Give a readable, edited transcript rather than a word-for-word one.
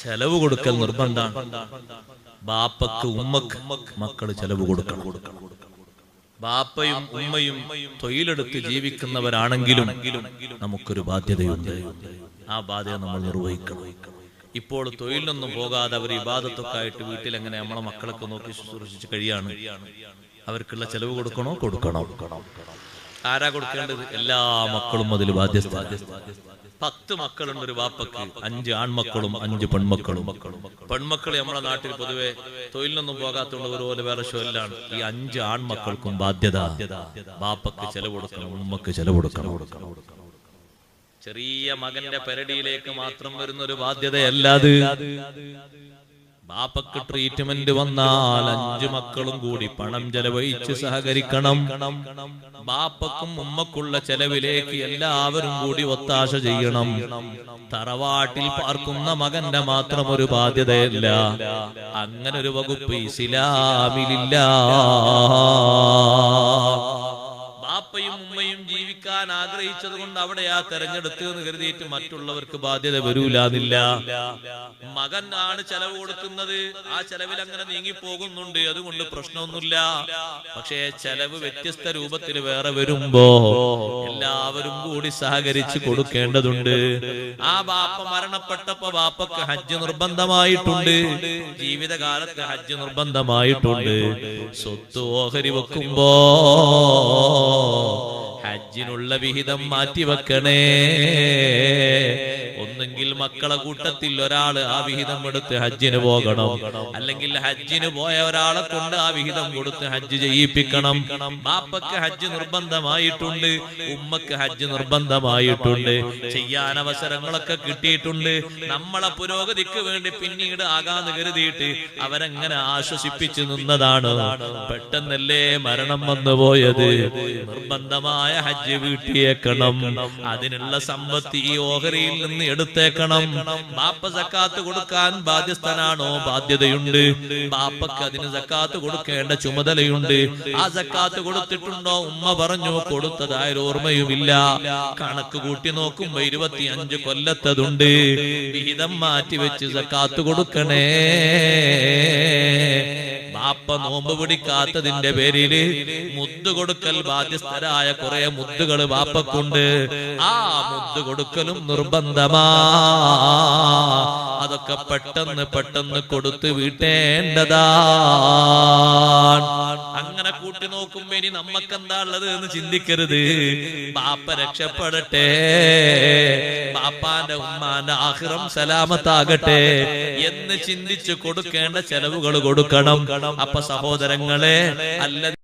ചെലവ് കൊടുക്കൽ നിർബന്ധമാണ്. ബാപ്പക്ക് ഉമ്മക്ക് മക്കള് ചെലവ് കൊടുക്കണം. ബാപ്പയും ഉമ്മയും തൊഴിലെടുത്ത് ജീവിക്കുന്നവരാണെങ്കിലും നമുക്കൊരു ബാധ്യതയുണ്ട്. ആ ബാധ്യത നമ്മൾ നിർവഹിക്കണം. ഇപ്പോൾ തൊഴിലൊന്നും പോകാതെ അവർ ഇബാദത്തൊക്കെ ആയിട്ട് വീട്ടിൽ എങ്ങനെ നമ്മളെ മക്കളൊക്കെ നോക്കി ശുശ്രൂഷിച്ച് കഴിയാണ്. അവർക്കുള്ള ചെലവ് കൊടുക്കണം. ആരാ കൊടുക്കേണ്ടത്? എല്ലാ മക്കളും അതിൽ ബാധ്യസ്ഥ. 10 മക്കളുണ്ട് ഒരു ബാപ്പക്ക്, 5 ആൺമക്കളും 5 പെൺമക്കളും. പെൺമക്കൾ നമ്മളെ നാട്ടിൽ പൊതുവെ തൊഴിലൊന്നും പോകാത്തുള്ളവർ പോലെ വേറെ ഷോയിലാണ്. ഈ 5 ആൺമക്കൾക്കും ബാധ്യത. ബാപ്പക്ക് ചെലവ് കൊടുക്കണം, ഉമ്മക്ക് ചെലവ് കൊടുക്കണം. ചെറിയ മകന്റെ പെരടിയിലേക്ക് മാത്രം വരുന്ന ഒരു ബാധ്യതയല്ലാതെ ബാപ്പക്ക് ട്രീറ്റ്മെന്റ് വന്നാൽ 5 മക്കളും കൂടി പണം ചെലവഴിച്ച് സഹകരിക്കണം. ബാപ്പക്കും ഉമ്മക്കുള്ള ചെലവിലേക്ക് എല്ലാവരും കൂടി ഒത്താശ ചെയ്യണം. തറവാട്ടിൽ പാർക്കുന്ന മകന്റെ മാത്രം ഒരു ബാധ്യതയല്ല. അങ്ങനെ ഒരു വകുപ്പ് ഇസ്ലാമിലില്ല. ബാപ്പയും ഉമ്മയും ജീവിക്കാൻ ആഗ്രഹിച്ചത് കൊണ്ട് അവിടെയാ തെരഞ്ഞെടുത്ത് എന്ന് കരുതിയിട്ട് മറ്റുള്ളവർക്ക് ബാധ്യത വരൂലെന്നില്ല. മകൻ ആണ് ചെലവ് കൊടുക്കുന്നത്, ആ ചെലവിൽ അങ്ങനെ നീങ്ങിപ്പോകുന്നുണ്ട്, അതുകൊണ്ട് പ്രശ്നമൊന്നുമില്ല. പക്ഷേ ചെലവ് വ്യത്യസ്ത രൂപത്തിൽ വേറെ വരുമ്പോ എല്ലാവരും കൂടി സഹകരിച്ച് കൊടുക്കേണ്ടതുണ്ട്. ആ ബാപ്പ മരണപ്പെട്ടപ്പോ ബാപ്പക്ക് ഹജ്ജ് നിർബന്ധമായിട്ടുണ്ട്, ജീവിതകാലത്ത് ഹജ്ജ് നിർബന്ധമായിട്ടുണ്ട്. സ്വത്ത് ഓഹരി വെക്കുമ്പോ ഹജ്ജിനുള്ള വിഹിതം മാറ്റിവെക്കണേ. ഒന്നെങ്കിൽ മക്കളെ കൂട്ടത്തിൽ ഒരാള് ആ വിഹിതം എടുത്ത് ഹജ്ജിന് പോകണം, അല്ലെങ്കിൽ ഹജ്ജിന് പോയ ഒരാളെ കൊണ്ട് ആ വിഹിതം കൊടുത്ത് ഹജ്ജ് ചെയ്യിപ്പിക്കണം. ബാപ്പക്ക് ഹജ്ജ് നിർബന്ധമായിട്ടുണ്ട്, ഉമ്മക്ക് ഹജ്ജ് നിർബന്ധമായിട്ടുണ്ട്. ചെയ്യാൻ അവസരങ്ങളൊക്കെ കിട്ടിയിട്ടുണ്ട്. നമ്മളെ പുരോഗതിക്ക് വേണ്ടി പിന്നീട് ആകാന്ന് കരുതിയിട്ട് അവരെങ്ങനെ ആശ്വസിപ്പിച്ചു നിന്നതാണ്. പെട്ടെന്നല്ലേ മരണം വന്നു പോയത്. നിർബന്ധമായ ഹജ്ജ് വീട്ടിയേക്കണം. അതിനുള്ള സമ്പത്ത് ഈ ഓഹരിയിൽ നിന്ന് എടുത്തേക്കണം. ബാപ്പ സക്കാത്ത് കൊടുക്കാൻ ബാധ്യസ്ഥനാണോ? ബാധ്യതയുണ്ട്. ബാപ്പക്ക് അതിന് സക്കാത്ത് കൊടുക്കേണ്ട ചുമതലയുണ്ട്. ആ സക്കാത്ത് കൊടുത്തിട്ടുണ്ടോ? ഉമ്മ പറഞ്ഞു കൊടുത്തതായ ഓർമ്മയുമില്ല. കണക്ക് കൂട്ടി നോക്കുമ്പോ 25 കൊല്ലത്തതുണ്ട്. വിഹിതം മാറ്റി വെച്ച് സക്കാത്ത് കൊടുക്കണേ. ബാപ്പ നോമ്പ് പിടിക്കാത്തതിന്റെ പേരില് മുദ്ദ് കൊടുക്കൽ ബാധ്യസ്ഥരായ കുറെ മുദ്ദുകള് ബാപ്പക്കുണ്ട്. ആ മുദ്ദ് കൊടുക്കലും നിർബന്ധമാ. അതൊക്കെ പെട്ടെന്ന് കൊടുത്ത് വീട്ടേണ്ടതാ. അങ്ങനെ കൂട്ടി നോക്കുമ്പോ ഇനി നമ്മക്കെന്താ ഉള്ളത് എന്ന് ചിന്തിക്കരുത്. ബാപ്പ രക്ഷപ്പെടട്ടെ, ബാപ്പാന്റെ ഉമ്മാന്റെ ആഖിറം സലാമത്താകട്ടെ എന്ന് ചിന്തിച്ച് കൊടുക്കേണ്ട ചെലവുകൾ കൊടുക്കണം. അപ്പൊ സഹോദരങ്ങളെ, അല്ല